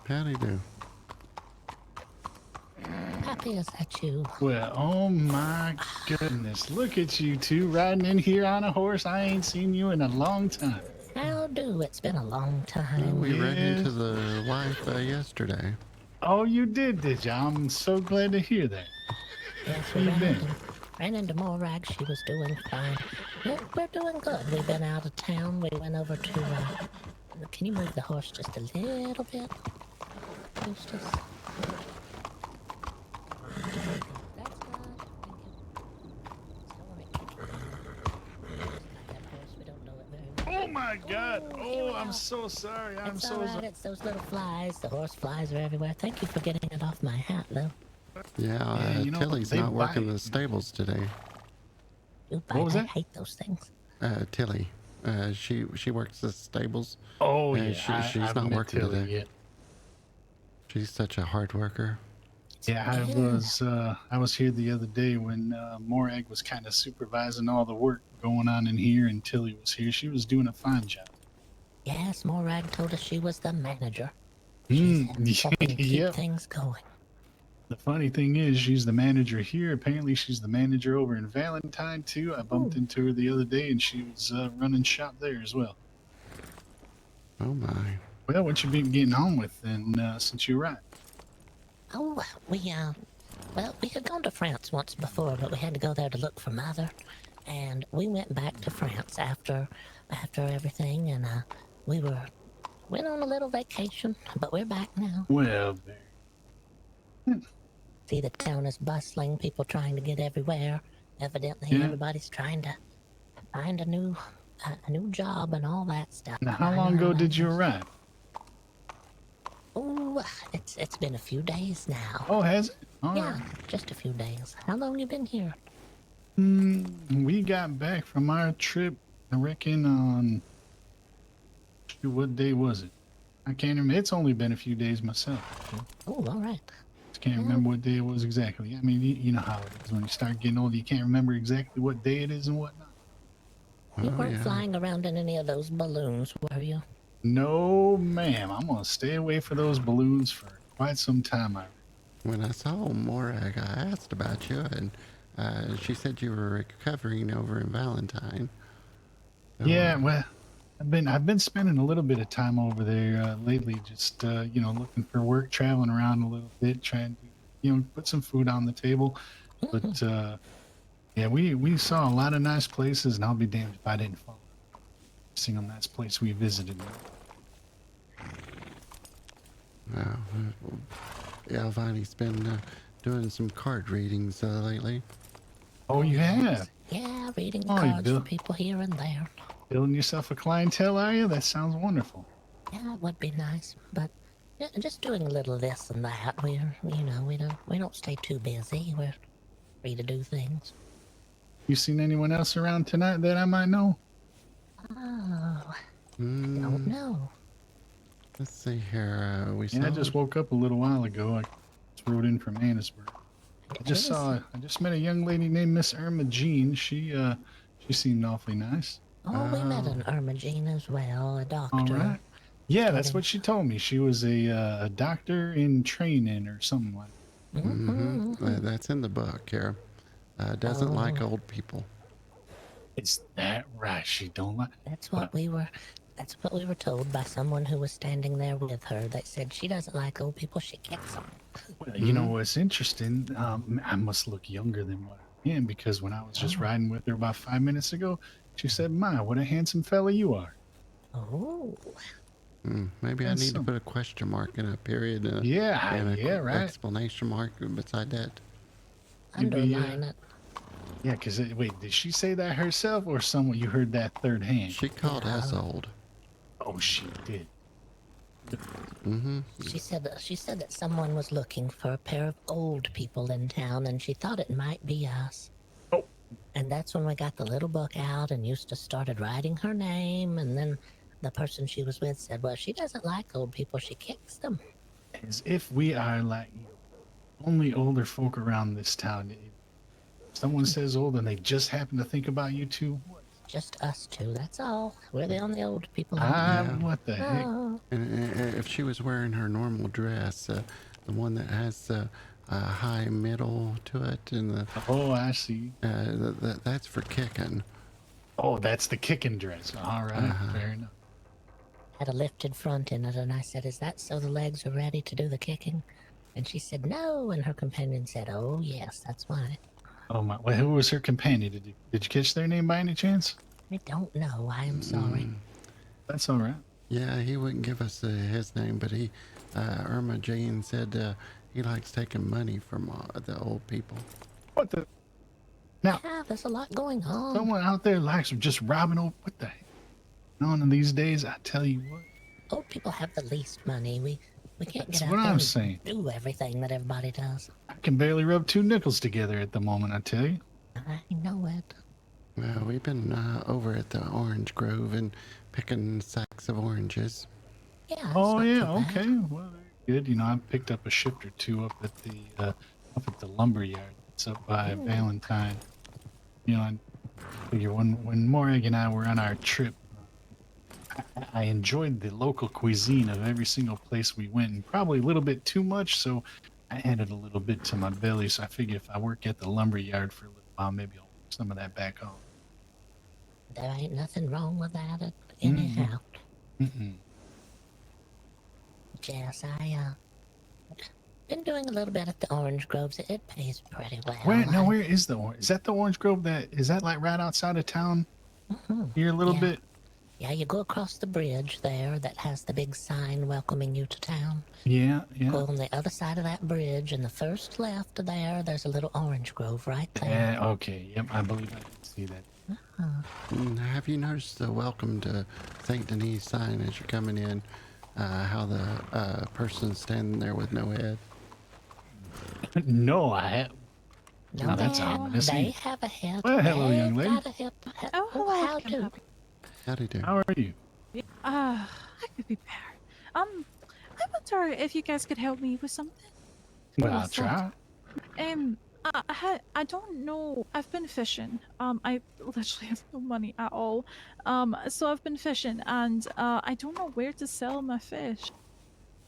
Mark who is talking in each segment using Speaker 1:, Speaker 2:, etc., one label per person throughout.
Speaker 1: Howdy do.
Speaker 2: Pappy, is that you?
Speaker 3: Well, oh my goodness. Look at you two riding in here on a horse. I ain't seen you in a long time.
Speaker 2: How do? It's been a long time.
Speaker 1: We ran into
Speaker 3: Yes.
Speaker 1: the wife yesterday.
Speaker 3: Oh, you did you? I'm so glad to hear that.
Speaker 2: Yes,
Speaker 3: Where
Speaker 2: we
Speaker 3: you been?
Speaker 2: ran into Morag. She was doing fine. We're doing good. We've been out of town. We went over to, can you move the horse just a little bit, Eustace? That's good. We don't know it very well.
Speaker 3: Oh my God.
Speaker 2: Here we
Speaker 3: Oh, I'm
Speaker 2: go.
Speaker 3: so sorry. I'm
Speaker 2: It's
Speaker 3: so
Speaker 2: all right.
Speaker 3: sorry.
Speaker 2: It's those little flies. The horse flies are everywhere. Thank you for getting it off my hat, though.
Speaker 1: Yeah,
Speaker 3: you know,
Speaker 1: Tilly's
Speaker 3: they
Speaker 1: not working
Speaker 3: bite.
Speaker 1: the stables today.
Speaker 2: You
Speaker 3: What was
Speaker 2: bite. I
Speaker 3: that?
Speaker 2: hate those things.
Speaker 1: Tilly, she works the stables.
Speaker 3: Oh,
Speaker 1: and
Speaker 3: yeah.
Speaker 1: she's
Speaker 3: I've
Speaker 1: not
Speaker 3: met
Speaker 1: working
Speaker 3: Tilly
Speaker 1: today.
Speaker 3: yet.
Speaker 1: She's such a hard worker.
Speaker 3: Yeah, I was here the other day when Morag was kind of supervising all the work going on in here, and Tilly was here. She was doing a fine job.
Speaker 2: Yes, Morag told us she was the manager. She's helping keep
Speaker 3: Yep.
Speaker 2: things going.
Speaker 3: The funny thing is, she's the manager here. Apparently, she's the manager over in Valentine too. I bumped into her the other day, and she was running shop there as well.
Speaker 1: Oh my.
Speaker 3: Well, what you been getting on with then since you arrived?
Speaker 2: Oh, well, we had gone to France once before, but we had to go there to look for Mother, and we went back to France after everything, and went on a little vacation, but we're back now.
Speaker 3: Well, there.
Speaker 2: See, the town is bustling, people trying to get everywhere. Evidently,
Speaker 3: Yeah.
Speaker 2: everybody's trying to find a new job and all that stuff.
Speaker 3: Now, how
Speaker 2: I know
Speaker 3: long ago
Speaker 2: that
Speaker 3: did you
Speaker 2: is.
Speaker 3: arrive?
Speaker 2: Oh, it's been a few days now.
Speaker 3: Oh, has it? All
Speaker 2: Yeah,
Speaker 3: right.
Speaker 2: just a few days. How long you been here?
Speaker 3: We got back from our trip, I reckon, on... Shoot, what day was it? I can't remember. It's only been a few days myself.
Speaker 2: Oh, all right.
Speaker 3: Just can't remember what day it was exactly. I mean, you know how it is. When you start getting older, you can't remember exactly what day it is and whatnot.
Speaker 2: You
Speaker 1: Oh,
Speaker 2: weren't
Speaker 1: yeah.
Speaker 2: flying around in any of those balloons, were you?
Speaker 3: No, ma'am. I'm going to stay away from those balloons for quite some time, I reckon.
Speaker 1: When I saw Morag, I asked about you, and she said you were recovering over in Valentine. So,
Speaker 3: Yeah, well, I've been spending a little bit of time over there lately, just looking for work, traveling around a little bit, trying to put some food on the table. But yeah, we saw a lot of nice places, and I'll be damned if I didn't follow every single nice place we visited.
Speaker 1: yeah, Viney's been doing some card readings lately.
Speaker 3: Oh, you have?
Speaker 2: Yeah, reading the
Speaker 3: Oh, you
Speaker 2: cards
Speaker 3: do?
Speaker 2: for people here and there.
Speaker 3: Building yourself a clientele, are you? That sounds wonderful.
Speaker 2: Yeah, it would be nice, but yeah, just doing a little this and that. We don't stay too busy. We're free to do things.
Speaker 3: You seen anyone else around tonight that I might know?
Speaker 2: Oh, don't know.
Speaker 1: Let's see here. We
Speaker 3: Yeah,
Speaker 1: saw.
Speaker 3: I just woke up a little while ago. I just rode in from Annisburg. I just met a young lady named Miss Irma Jean. She seemed awfully nice.
Speaker 2: Oh, we met an Ermagene as well, a doctor.
Speaker 3: All right. Yeah, that's
Speaker 2: Studying.
Speaker 3: what she told me. She was a doctor in training or something like that.
Speaker 1: That's in the book here. Doesn't like old people.
Speaker 3: Is that right? She don't like...
Speaker 2: That's what we were told by someone who was standing there with her. They said she doesn't like old people, she kicks them.
Speaker 3: Well, you know what's interesting? I must look younger than what I am, because when I was just riding with her about 5 minutes ago, she said, "My, what a handsome fella you are."
Speaker 2: Oh.
Speaker 1: Maybe
Speaker 3: That's
Speaker 1: I need to put a question mark and a period and a
Speaker 3: right.
Speaker 1: exclamation mark beside that.
Speaker 2: Underline it.
Speaker 3: Yeah, because wait, did she say that herself or someone you heard that third hand?
Speaker 1: She called us old.
Speaker 3: Oh, she did.
Speaker 2: She said that someone was looking for a pair of old people in town, and she thought it might be us.
Speaker 3: Oh.
Speaker 2: And that's when we got the little book out and Eustace started writing her name, and then the person she was with said, well, she doesn't like old people, she kicks them.
Speaker 3: As if we are like only older folk around this town. If someone says old and they just happen to think about you two,
Speaker 2: just us two. That's all. We're the only old people in
Speaker 3: Ah,
Speaker 2: here.
Speaker 1: Yeah.
Speaker 3: what the heck?
Speaker 2: Oh,
Speaker 1: And if she was wearing her normal dress, the one that has a high middle to it, and
Speaker 3: Oh, I see.
Speaker 1: that's for kicking.
Speaker 3: Oh, that's the kicking dress. All right, fair enough.
Speaker 2: had a lifted front in it, and I said, "Is that so the legs are ready to do the kicking?" And she said, "No," and her companion said, "Oh yes, that's why."
Speaker 3: Oh my! Well, who was her companion? Did you catch their name by any chance?
Speaker 2: I don't know. I am sorry.
Speaker 3: That's all right.
Speaker 1: Yeah, he wouldn't give us his name, but Irma Jane said he likes taking money from the old people.
Speaker 3: What the? Now,
Speaker 2: Yeah, there's a lot going on.
Speaker 3: someone out there likes just robbing old. What the heck? None of these days, I tell you what.
Speaker 2: Old people have the least money. We can't
Speaker 3: That's
Speaker 2: get
Speaker 3: what
Speaker 2: out there
Speaker 3: I'm
Speaker 2: and
Speaker 3: saying.
Speaker 2: do everything that everybody does.
Speaker 3: I can barely rub two nickels together at the moment. I tell you.
Speaker 2: I know it.
Speaker 1: We've been over at the orange grove and picking sacks of oranges.
Speaker 2: Yeah. It's
Speaker 3: Oh
Speaker 2: not
Speaker 3: yeah.
Speaker 2: too bad.
Speaker 3: Okay. Well, very good. You know, I picked up a shift or two up at the lumber yard. It's up by Valentine. You know, I figure when Morag and I were on our trip, I enjoyed the local cuisine of every single place we went, and probably a little bit too much. So I added a little bit to my belly. So I figure if I work at the lumber yard for a little while, maybe I'll work some of that back home.
Speaker 2: There ain't nothing wrong with that. Anyhow,
Speaker 3: Mm-mm.
Speaker 2: Jess, I been doing a little bit at the orange groves. It pays pretty well.
Speaker 3: Where is the orange? Is that the orange grove? Is that like right outside of town? Here a little
Speaker 2: Yeah.
Speaker 3: bit.
Speaker 2: Yeah, you go across the bridge there that has the big sign welcoming you to town.
Speaker 3: Yeah.
Speaker 2: Go on the other side of that bridge, and the first left there, there's a little orange grove right there.
Speaker 3: Yeah. Okay. Yep. I believe I can see that.
Speaker 1: Have you noticed the welcome to St. Denis sign as you're coming in? How the person's standing there with no head?
Speaker 3: No, I have.
Speaker 2: No,
Speaker 3: Now that's
Speaker 2: they,
Speaker 3: ominous.
Speaker 2: they have a head.
Speaker 3: Well, hello, young
Speaker 2: They've
Speaker 3: lady.
Speaker 2: got a hip.
Speaker 4: Oh, hello,
Speaker 2: how
Speaker 4: Captain
Speaker 2: do?
Speaker 4: Pappy.
Speaker 1: How'd he do?
Speaker 3: How are you?
Speaker 4: I could be better. I wonder if you guys could help me with something.
Speaker 3: Well, I'll
Speaker 4: What's
Speaker 3: try.
Speaker 4: I don't know. I've been fishing. I literally have no money at all. So I've been fishing, and I don't know where to sell my fish.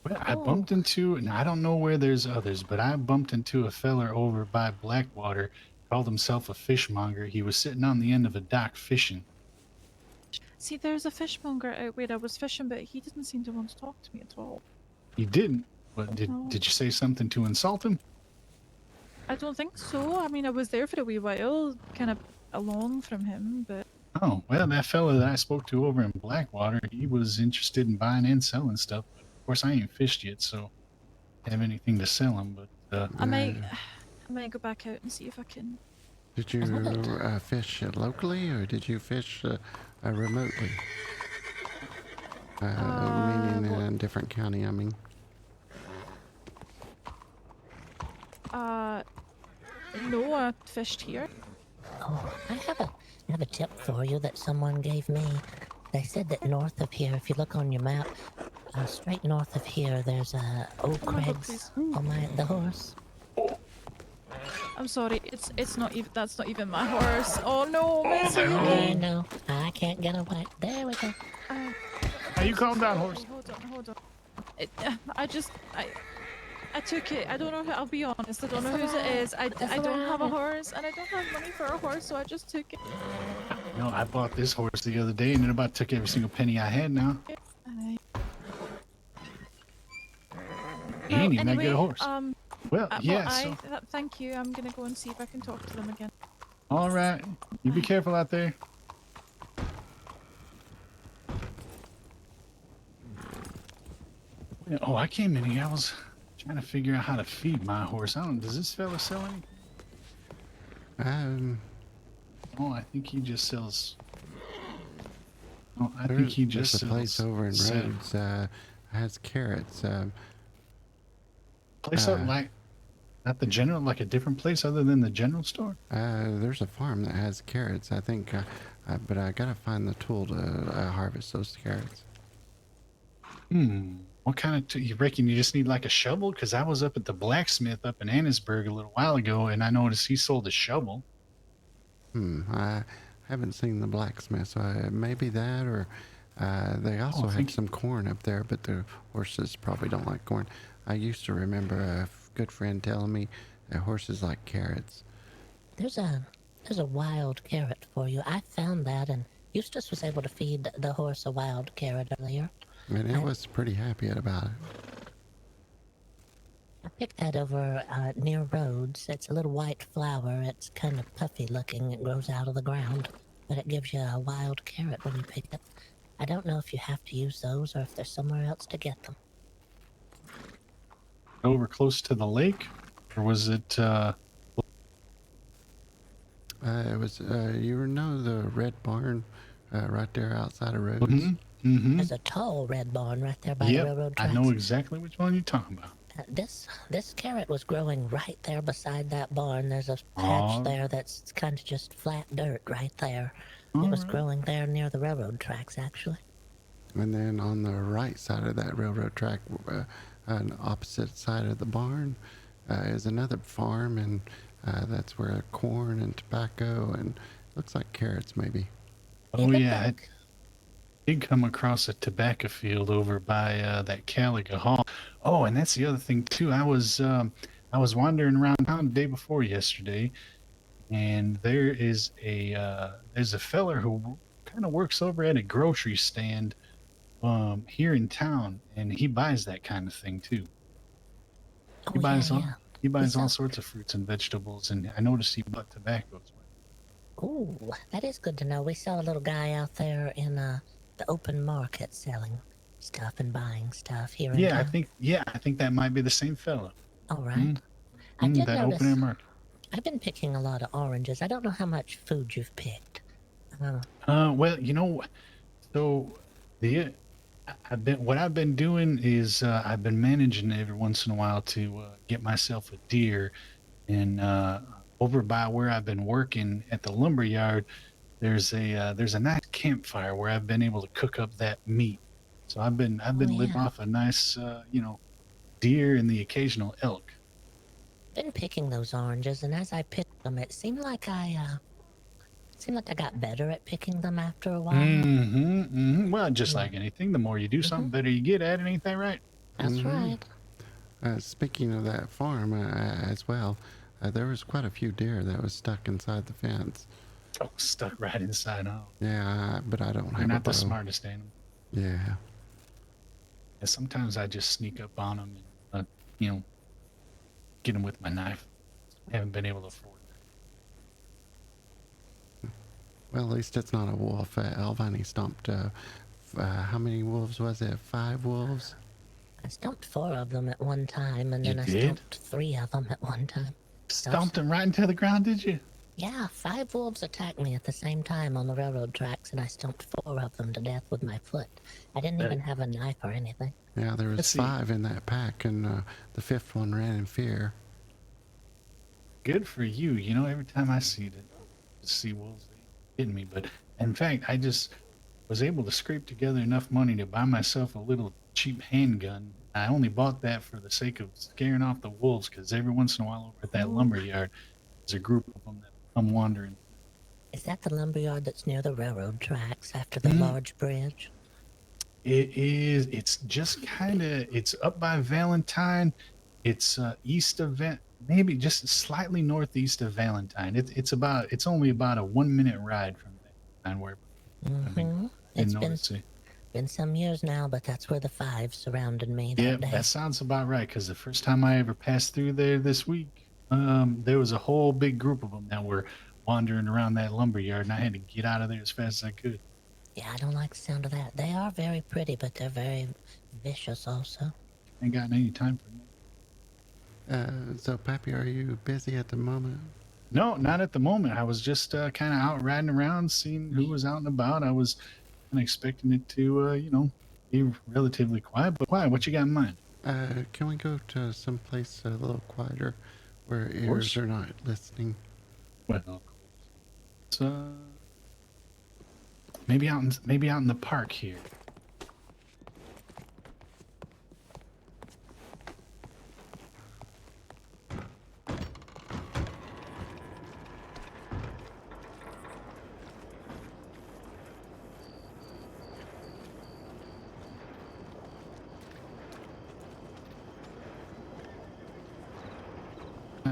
Speaker 3: Well, I bumped into, and I don't know where there's others, but I bumped into a feller over by Blackwater, called himself a fishmonger. He was sitting on the end of a dock fishing.
Speaker 4: See, there's a fishmonger out where I was fishing, but he didn't seem to want to talk to me at all.
Speaker 3: He didn't, but
Speaker 4: No.
Speaker 3: did you say something to insult him?
Speaker 4: I don't think so. I mean, I was there for a wee while, kind of along from him, but
Speaker 3: Oh, well, that fella that I spoke to over in Blackwater, he was interested in buying and selling stuff. But of course, I ain't fished yet, so I don't have anything to sell him. But
Speaker 4: I might go back out and see if I can.
Speaker 1: Did you fish locally or did you fish remotely? Meaning in a different county, I mean.
Speaker 4: No, I fished here.
Speaker 2: Oh, I have a tip for you that someone gave me. They said that north of here, if you look on your map, straight north of here, there's Oak
Speaker 4: Oh my God,
Speaker 2: Craig's.
Speaker 4: please.
Speaker 2: Oh my, the horse.
Speaker 4: I'm sorry, it's not even, that's not even my horse. Oh no, Missy.
Speaker 2: I know. I can't get away. There we go.
Speaker 3: now you calm down, horse.
Speaker 4: Hold on. I took it. I don't know who, I'll be honest. I don't know whose it is. I don't have a horse, and I don't have money for a horse, so I just took it.
Speaker 3: You know, I bought this horse the other day, and it about took every single penny I had. Now he ain't even that good a horse. Well, yeah. So,
Speaker 4: thank you. I'm gonna go and see if I can talk to them again.
Speaker 3: all right, you be careful out there. Oh, I came in here. I was trying to figure out how to feed my horse. I don't. Does this fella sell anything? Oh, I think he just sells. Oh, I think he just
Speaker 1: There's a place
Speaker 3: sells.
Speaker 1: over in
Speaker 3: salad.
Speaker 1: Rhodes has carrots.
Speaker 3: Place up like not the general, like a different place other than the general store.
Speaker 1: There's a farm that has carrots, I think, but I gotta find the tool to harvest those carrots.
Speaker 3: What kind of you reckon you just need like a shovel? Because I was up at the blacksmith up in Annisburg a little while ago, and I noticed he sold a shovel.
Speaker 1: I haven't seen the blacksmith, so maybe that, or they also
Speaker 3: I
Speaker 1: had
Speaker 3: think
Speaker 1: some corn up there, but the horses probably don't like corn. I used to remember a good friend telling me that horses like carrots.
Speaker 2: There's a wild carrot for you. I found that, and Eustace was able to feed the horse a wild carrot earlier.
Speaker 1: And it
Speaker 2: I,
Speaker 1: was pretty happy about it.
Speaker 2: I picked that over near roads. It's a little white flower. It's kind of puffy looking. It grows out of the ground, but it gives you a wild carrot when you pick it. I don't know if you have to use those or if there's somewhere else to get them.
Speaker 3: over close to the lake, or was it?
Speaker 1: It was, you know, the red barn right there outside of Rhodes.
Speaker 2: There's a tall red barn right there by the
Speaker 3: Yep,
Speaker 2: railroad
Speaker 3: I
Speaker 2: tracks.
Speaker 3: know exactly which one you're talking about.
Speaker 2: This carrot was growing right there beside that barn. There's a patch
Speaker 3: Aw.
Speaker 2: there that's kind of just flat dirt right there. It
Speaker 3: All
Speaker 2: was
Speaker 3: right.
Speaker 2: growing there near the railroad tracks, actually.
Speaker 1: And then on the right side of that railroad track, on the opposite side of the barn, is another farm, and that's where corn and tobacco and looks like carrots maybe.
Speaker 3: Oh
Speaker 2: look
Speaker 3: yeah, I
Speaker 2: back.
Speaker 3: did come across a tobacco field over by that Caliga Hall. Oh, and that's the other thing too. I was wandering around town the day before yesterday, and there's a feller who kind of works over at a grocery stand here in town, and he buys that kind of thing too. He
Speaker 2: Oh yeah,
Speaker 3: buys all
Speaker 2: yeah.
Speaker 3: he
Speaker 2: We
Speaker 3: buys all
Speaker 2: saw.
Speaker 3: sorts of fruits and vegetables, and I noticed he bought tobacco as well.
Speaker 2: Ooh, that is good to know. We saw a little guy out there in the open market selling stuff and buying stuff here in
Speaker 3: Yeah,
Speaker 2: town.
Speaker 3: I think that might be the same fellow.
Speaker 2: All right. I
Speaker 3: Mm,
Speaker 2: did
Speaker 3: that open
Speaker 2: notice.
Speaker 3: air market.
Speaker 2: I've been picking a lot of oranges. I don't know how much food you've picked. Uh,
Speaker 3: Well, so the what I've been doing is I've been managing every once in a while to get myself a deer, and over by where I've been working at the lumber yard, there's a nice campfire where I've been able to cook up that meat. So I've
Speaker 2: oh
Speaker 3: been living
Speaker 2: yeah.
Speaker 3: off a nice deer and the occasional elk.
Speaker 2: Been picking those oranges, and as I picked them, it seemed like I got better at picking them after a while.
Speaker 3: Well, just
Speaker 2: Yeah.
Speaker 3: like anything, the more you do something, better you get at it. Ain't that right?
Speaker 2: That's
Speaker 1: Hmm.
Speaker 2: right.
Speaker 1: Speaking of that farm as well, there was quite a few deer that was stuck inside the fence.
Speaker 3: Oh, stuck right inside. Oh,
Speaker 1: Yeah, but I don't
Speaker 3: they're
Speaker 1: have a
Speaker 3: not the
Speaker 1: bow.
Speaker 3: smartest animal.
Speaker 1: Yeah.
Speaker 3: Yeah, sometimes I just sneak up on them and, you know, get them with my knife. Haven't been able to afford that.
Speaker 1: Well, at least it's not a wolf. Alvani stomped, how many wolves was it? 5 wolves?
Speaker 2: I stumped 4 of them at one time, and
Speaker 3: You
Speaker 2: then I
Speaker 3: did?
Speaker 2: stumped 3 of them at one time.
Speaker 3: Stomped them right into the ground, did you?
Speaker 2: Yeah, 5 wolves attacked me at the same time on the railroad tracks, and I stumped 4 of them to death with my foot. I didn't even have a knife or anything.
Speaker 1: Yeah, there was
Speaker 3: Let's see.
Speaker 1: 5 in that pack, and the 5th one ran in fear.
Speaker 3: Good for you. You know, every time I see wolves, they hit me. But in fact, I just was able to scrape together enough money to buy myself a little cheap handgun. I only bought that for the sake of scaring off the wolves, because every once in a while over at that
Speaker 2: Ooh.
Speaker 3: lumber yard, there's a group of them that come wandering.
Speaker 2: Is that the lumberyard that's near the railroad tracks after the
Speaker 3: Mhm.
Speaker 2: large bridge?
Speaker 3: It is. It's just kind of. It's up by Valentine. It's east of maybe just slightly northeast of Valentine. It's only about a 1 minute ride from Valentine where I've been
Speaker 2: It's
Speaker 3: noticing.
Speaker 2: been some years now, but that's where the 5 surrounded me that
Speaker 3: Yep,
Speaker 2: day.
Speaker 3: that sounds about right. Because the first time I ever passed through there this week, there was a whole big group of them that were wandering around that lumber yard, and I had to get out of there as fast as I could.
Speaker 2: Yeah, I don't like the sound of that. They are very pretty, but they're very vicious also.
Speaker 3: Ain't got any time for me.
Speaker 1: So, Pappy, are you busy at the moment?
Speaker 3: No, not at the moment. I was just kind of out riding around, seeing who was out and about. I was kind of expecting it to, be relatively quiet. But why? What you got in mind?
Speaker 1: Can we go to someplace a little quieter where ears
Speaker 3: course.
Speaker 1: are not listening?
Speaker 3: Well, it's, maybe out in the park here.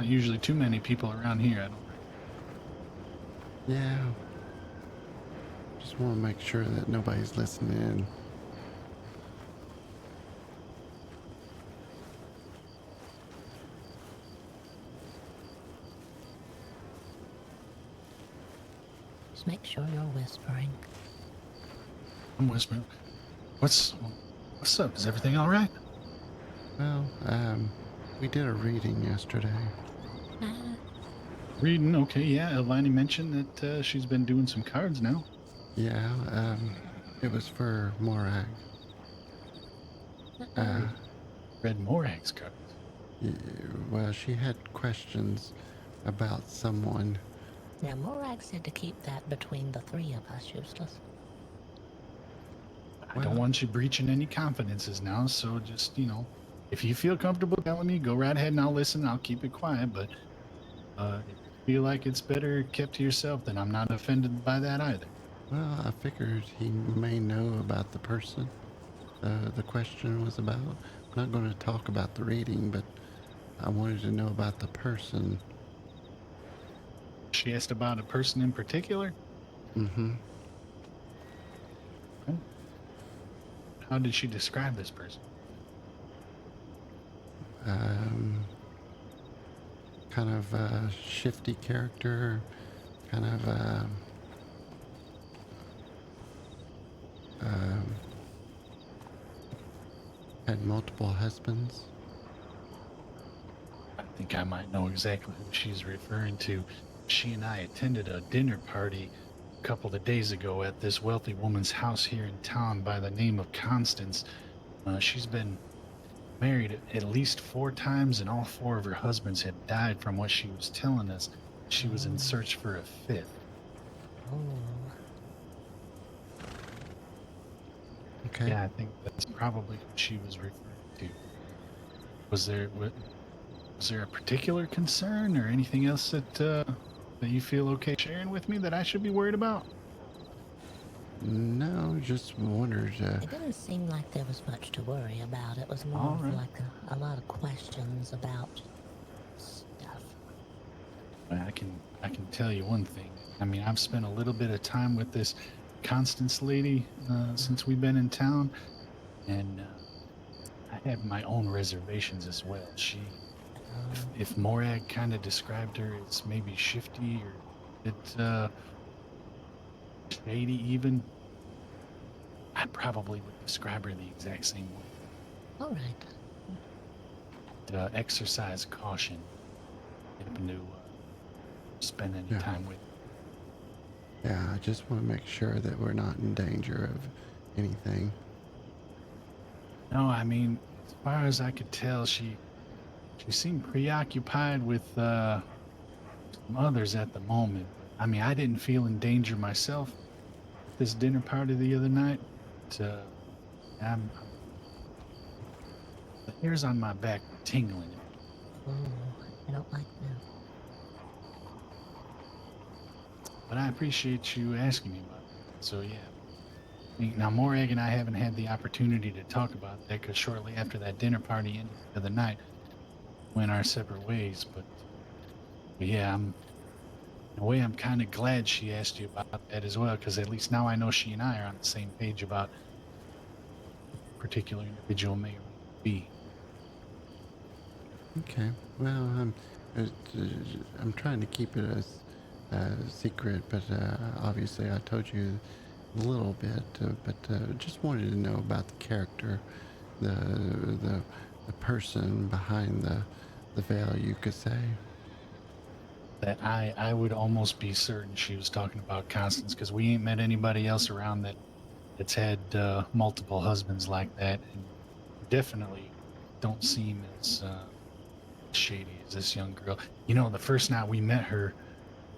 Speaker 3: usually too many people around here. I don't.
Speaker 1: Yeah. Just want to make sure that nobody's listening.
Speaker 2: Just make sure you're whispering.
Speaker 3: I'm whispering. What's up? Is everything all right?
Speaker 1: Well, we did a reading yesterday.
Speaker 3: Reading, okay, yeah. Elani mentioned that she's been doing some cards now.
Speaker 1: Yeah, it was for Morag.
Speaker 3: Read Morag's cards.
Speaker 1: Well, she had questions about someone.
Speaker 2: Now, Morag said to keep that between the three of us, Eustace.
Speaker 3: I don't want you breaching any confidences now, so just, if you feel comfortable telling me, go right ahead and I'll listen. I'll keep it quiet, but if you feel like it's better kept to yourself, then I'm not offended by that either.
Speaker 1: Well, I figured he may know about the person the question was about. I'm not going to talk about the reading, but I wanted to know about the person.
Speaker 3: She asked about a person in particular?
Speaker 1: Mm-hmm.
Speaker 3: Okay. How did she describe this person?
Speaker 1: Kind of a shifty character, kind of had multiple husbands.
Speaker 3: I think I might know exactly who she's referring to. She and I attended a dinner party a couple of days ago at this wealthy woman's house here in town by the name of Constance. She's been married at least 4 times, and all 4 of her husbands had died from what she was telling us. She was in search for a 5th.
Speaker 2: Oh.
Speaker 1: Okay.
Speaker 3: Yeah, I think that's probably who she was referring to. Was there a particular concern or anything else that you feel okay sharing with me that I should be worried about?
Speaker 1: No, just wondered.
Speaker 2: It didn't seem like there was much to worry about. It was more
Speaker 3: All
Speaker 2: of
Speaker 3: right.
Speaker 2: like a lot of questions about stuff.
Speaker 3: Well, I can tell you one thing. I mean, I've spent a little bit of time with this Constance lady since we've been in town, and I have my own reservations as well. If Morag kind of described her as maybe shifty or shady even, I probably would describe her the exact same way.
Speaker 2: All right.
Speaker 3: Exercise caution. Happen to spend any
Speaker 1: Yeah.
Speaker 3: time with.
Speaker 1: Yeah, I just want to make sure that we're not in danger of anything.
Speaker 3: No, I mean, as far as I could tell, she seemed preoccupied with some others at the moment. I mean, I didn't feel in danger myself at this dinner party the other night. But, the hairs on my back were tingling.
Speaker 2: Oh, I don't like that.
Speaker 3: But I appreciate you asking me about that. So, yeah. Now, Morag and I haven't had the opportunity to talk about that because shortly after that dinner party ended the other night, we went our separate ways. But yeah, in a way, I'm kind of glad she asked you about that as well, because at least now I know she and I are on the same page about a particular individual may or may not be.
Speaker 1: Okay. Well, I'm trying to keep it as secret, but obviously I told you a little bit. But just wanted to know about the character, the person behind the veil, you could say.
Speaker 3: That I would almost be certain she was talking about Constance, because we ain't met anybody else around that's had multiple husbands like that, and definitely don't seem as shady as this young girl. You know, the first night we met her,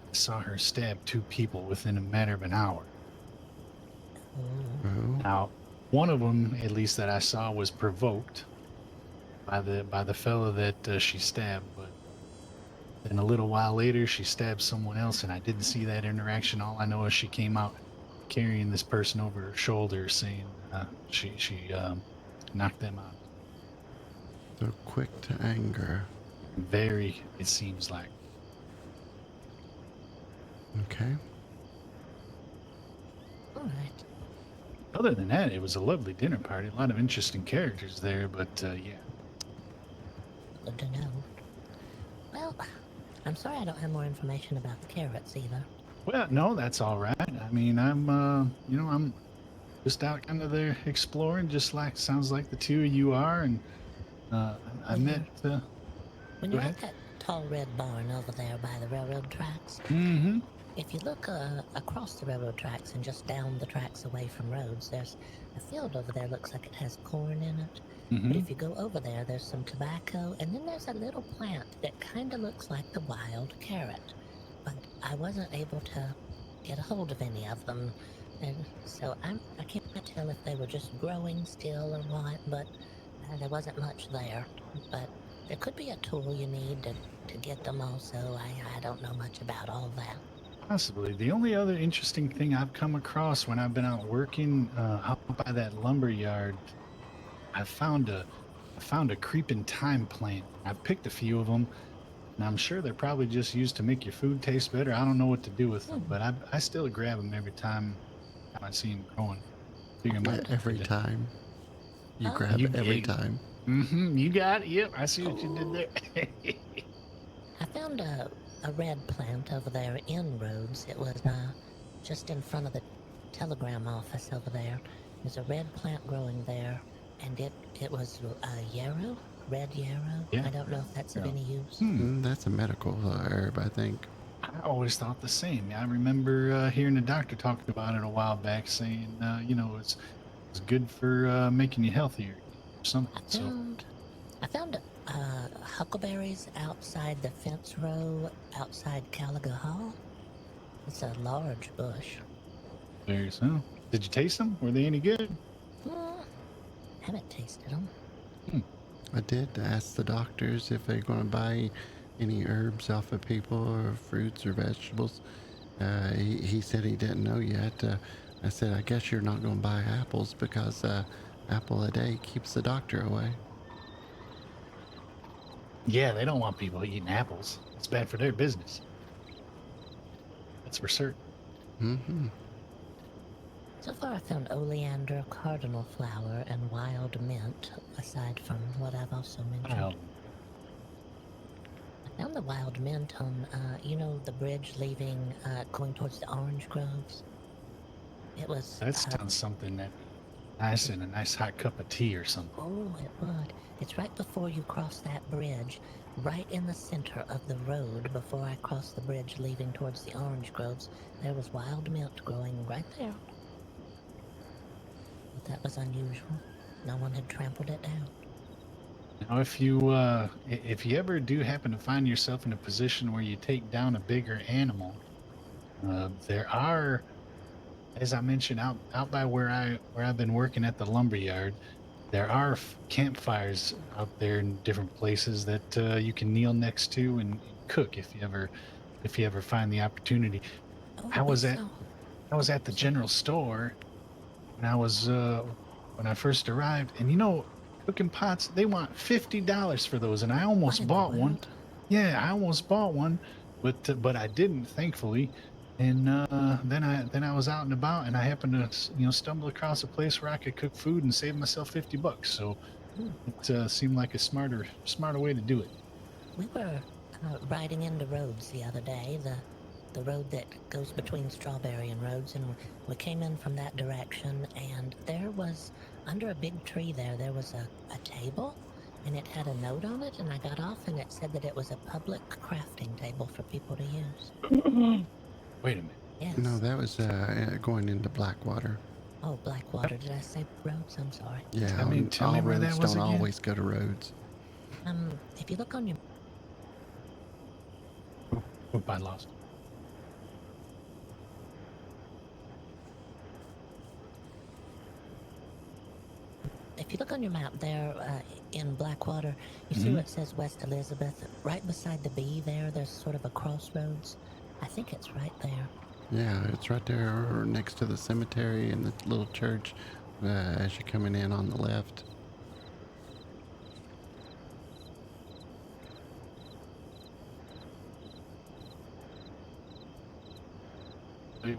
Speaker 3: I saw her stab 2 people within a matter of an hour.
Speaker 1: Oh.
Speaker 3: Now, one of them, at least that I saw, was provoked by the fellow that she stabbed, but then a little while later she stabbed someone else, and I didn't see that interaction. All I know is she came out carrying this person over her shoulder, saying she knocked them out.
Speaker 1: So quick to anger.
Speaker 3: Very, it seems like.
Speaker 1: Okay.
Speaker 2: All right.
Speaker 3: Other than that, it was a lovely dinner party. A lot of interesting characters there, but yeah.
Speaker 2: Good to know. Well, I'm sorry I don't have more information about the carrots either.
Speaker 3: Well, no, that's all right. I mean, I'm just out kind of there exploring, just like sounds like the two of you are, and I
Speaker 2: Well,
Speaker 3: met.
Speaker 2: when
Speaker 3: Go
Speaker 2: you're
Speaker 3: ahead.
Speaker 2: at that tall red barn over there by the railroad tracks,
Speaker 3: Mm-hmm.
Speaker 2: if you look across the railroad tracks and just down the tracks away from roads, there's a field over there. Looks like it has corn in it. But
Speaker 3: Mm-hmm.
Speaker 2: if you go over there, there's some tobacco, and then there's a little plant that kind of looks like the wild carrot. But I wasn't able to get a hold of any of them, and so I can't tell if they were just growing still or what. But there wasn't much there. But there could be a tool you need to get them. Also, I don't know much about all that.
Speaker 3: Possibly. The only other interesting thing I've come across when I've been out working out by that lumber yard, I found a I found a creeping thyme plant. I've picked a few of them, and I'm sure they're probably just used to make your food taste better. I don't know what to do with them,
Speaker 2: Hmm.
Speaker 3: but I still grab them every time I see them growing. Figure might be
Speaker 1: Every
Speaker 3: good to-
Speaker 1: time. You
Speaker 2: Oh,
Speaker 1: grab it every time.
Speaker 3: Mm-hmm. You got it. Yep. I see what you did there.
Speaker 2: I found a red plant over there in Rhodes. It was just in front of the telegram office over there. There's a red plant growing there, and it was yarrow, red yarrow.
Speaker 3: Yeah.
Speaker 2: I don't know if that's of
Speaker 3: Yarrow.
Speaker 2: any use.
Speaker 1: That's a medical herb, I think.
Speaker 3: I always thought the same. I remember hearing a doctor talking about it a while back, saying, it's good for making you healthier or something. So
Speaker 2: I found huckleberries outside the fence row outside Caliga Hall. It's a large bush.
Speaker 3: there's. Oh, did you taste them? Were they any good?
Speaker 2: Hmm, haven't tasted them.
Speaker 1: I did ask the doctors if they're going to buy any herbs off of people or fruits or vegetables. He said he didn't know yet. I said, I guess you're not going to buy apples because apple a day keeps the doctor away.
Speaker 3: Yeah, they don't want people eating apples. It's bad for their business. That's for certain.
Speaker 1: Mm-hmm.
Speaker 2: So far, I found oleander, cardinal flower, and wild mint, aside from what I've also mentioned.
Speaker 3: Wow.
Speaker 2: I found the wild mint on, the bridge leaving, going towards the orange groves. It was.
Speaker 3: That sounds something that nice and a nice hot cup of tea or something.
Speaker 2: Oh, it would. It's right before you cross that bridge, right in the center of the road before I crossed the bridge leaving towards the orange groves. There was wild mint growing right there. But that was unusual. No one had trampled it down.
Speaker 3: Now, if you ever do happen to find yourself in a position where you take down a bigger animal, there are, as I mentioned, out by where I've been working at the lumber yard, there are campfires out there in different places that you can kneel next to and cook if you ever find the opportunity.
Speaker 2: Oh,
Speaker 3: I was at
Speaker 2: so.
Speaker 3: I was at the general store when I first arrived, and cooking pots, they want $50 for those, and I almost
Speaker 2: What in the
Speaker 3: bought one.
Speaker 2: world?
Speaker 3: Yeah, I almost bought one, but I didn't, thankfully. And then I was out and about, and I happened to stumble across a place where I could cook food and save myself $50. So
Speaker 2: Hmm.
Speaker 3: it seemed like a smarter way to do it.
Speaker 2: We were riding into Rhodes the other day, the road that goes between Strawberry and Rhodes, and we came in from that direction, and there was, under a big tree there was a table, and it had a note on it, and I got off, and it said that it was a public crafting table for people to use.
Speaker 3: Wait a minute.
Speaker 2: Yes.
Speaker 1: No, that was going into Blackwater.
Speaker 2: Oh, Blackwater. Did I say Rhodes? I'm sorry.
Speaker 1: Yeah,
Speaker 3: Tell me
Speaker 1: all
Speaker 3: where that
Speaker 1: roads
Speaker 3: was
Speaker 1: don't
Speaker 3: again.
Speaker 1: always go to roads.
Speaker 2: If you look on your
Speaker 3: Oop, I lost.
Speaker 2: If you look on your map there in Blackwater, you see where it says West Elizabeth. Right beside the B there's sort of a crossroads. I think it's right there.
Speaker 1: Yeah, it's right there next to the cemetery and the little church as you're coming in on the left.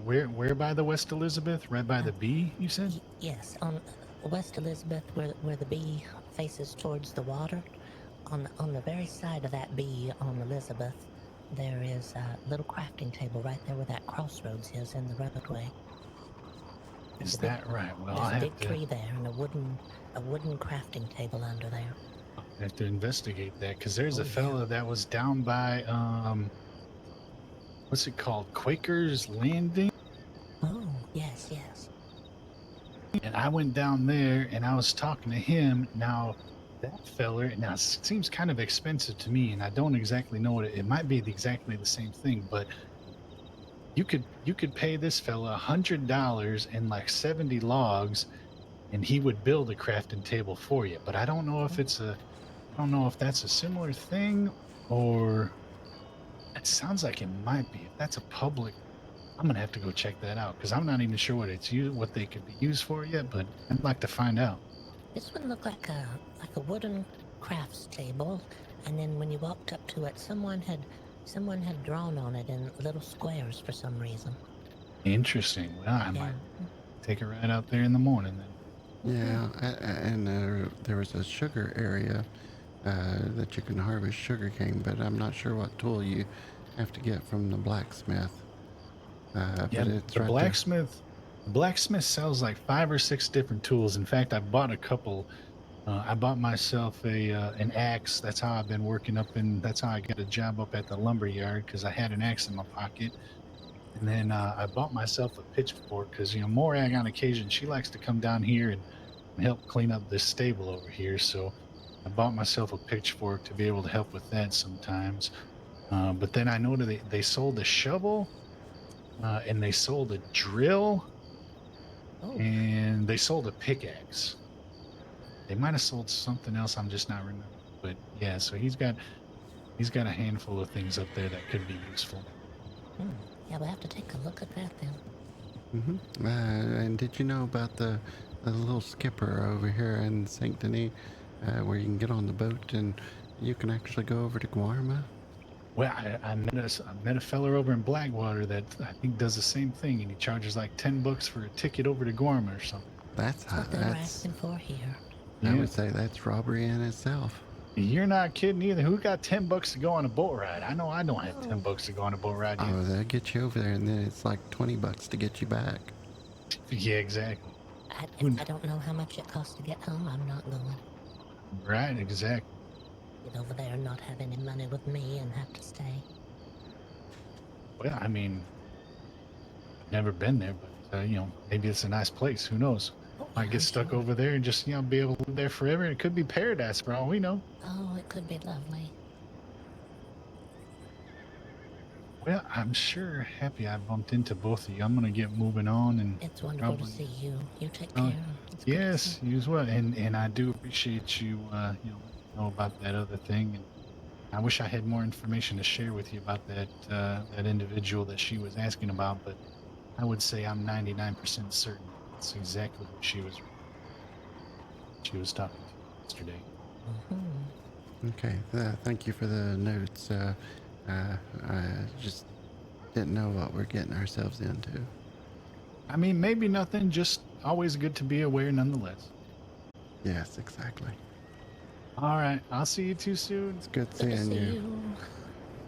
Speaker 3: Where by the West Elizabeth? Right by the B, you said?
Speaker 2: Yes, on West Elizabeth, where the B faces towards the water. On the very side of that B on Elizabeth, there is a little crafting table right there where that crossroads is in the roadway.
Speaker 3: Is that right? Well,
Speaker 2: There's a big tree there and a wooden crafting table under there.
Speaker 3: I'll have to investigate that because there's
Speaker 2: Oh,
Speaker 3: a
Speaker 2: yeah.
Speaker 3: fella that was down by what's it called? Quaker's Landing.
Speaker 2: Oh, yes, yes.
Speaker 3: And I went down there and I was talking to him. Now, that feller, now it seems kind of expensive to me, and I don't exactly know what it might be exactly the same thing, but you could pay this fella $100 and like 70 logs, and he would build a crafting table for you. But I don't know if I don't know if that's a similar thing, or it sounds like it might be. If that's a public, I'm gonna have to go check that out because I'm not even sure what they could be used for yet. But I'd like to find out.
Speaker 2: This one looked like a wooden crafts table, and then when you walked up to it, someone had drawn on it in little squares for some reason.
Speaker 3: Interesting. Well, I
Speaker 2: Yeah.
Speaker 3: might take a ride out there in the morning then.
Speaker 1: Yeah, and there was a sugar area that you can harvest sugar cane, but I'm not sure what tool you have to get from the blacksmith.
Speaker 3: Yeah,
Speaker 1: But it's
Speaker 3: the
Speaker 1: right there.
Speaker 3: blacksmith sells like 5 or 6 different tools. In fact, I bought a couple. I bought myself an axe. That's how I've been working up in. That's how I got a job up at the lumber yard because I had an axe in my pocket. And then I bought myself a pitchfork because Morag on occasion she likes to come down here and help clean up this stable over here. So I bought myself a pitchfork to be able to help with that sometimes. But then I know that they sold a shovel and they sold a drill
Speaker 2: Oh,
Speaker 3: and they sold a pickaxe. They might have sold something else. I'm just not remembering. But yeah, so he's got a handful of things up there that could be useful.
Speaker 2: yeah, we'll have to take a look at that then.
Speaker 1: And did you know about the little skipper over here in Saint Denis, where you can get on the boat and you can actually go over to Guarma?
Speaker 3: Well, I met a feller over in Blackwater that I think does the same thing, and he charges like $10 for a ticket over to Guarma or something.
Speaker 1: That's
Speaker 2: That's what they were asking for here.
Speaker 1: I
Speaker 3: Yeah,
Speaker 1: would say that's robbery in itself.
Speaker 3: you're not kidding either. Who got $10 to go on a boat ride? I know I don't have $10 to go on a boat ride.
Speaker 1: Oh, they'll get you over there, and then it's like $20 to get you back.
Speaker 3: Yeah, exactly.
Speaker 2: If I don't know how much it costs to get home, I'm not going.
Speaker 3: Right, exactly.
Speaker 2: Get over there and not have any money with me and have to stay.
Speaker 3: Well, I mean, I've never been there, but maybe it's a nice place. Who knows?
Speaker 2: Oh,
Speaker 3: Might
Speaker 2: I'm
Speaker 3: get stuck
Speaker 2: sure.
Speaker 3: over there and just be able to live there forever. It could be paradise for all we know.
Speaker 2: Oh, it could be lovely.
Speaker 3: Well, I'm sure happy I bumped into both of you. I'm gonna get moving on and
Speaker 2: It's wonderful
Speaker 3: probably.
Speaker 2: to see you. You take
Speaker 3: Oh,
Speaker 2: care. It's good to
Speaker 3: yes,
Speaker 2: see
Speaker 3: you as well. And I do appreciate you letting me know about that other thing. And I wish I had more information to share with you about that individual that she was asking about, but I would say I'm 99% certain that's exactly what she was talking to yesterday.
Speaker 1: Okay, thank you for the notes. I just didn't know what we're getting ourselves into.
Speaker 3: I mean, maybe nothing, just always good to be aware nonetheless.
Speaker 1: Yes, exactly.
Speaker 3: All right, I'll see you too soon.
Speaker 1: It's good
Speaker 2: Good to
Speaker 1: seeing
Speaker 2: see
Speaker 1: you.
Speaker 2: you.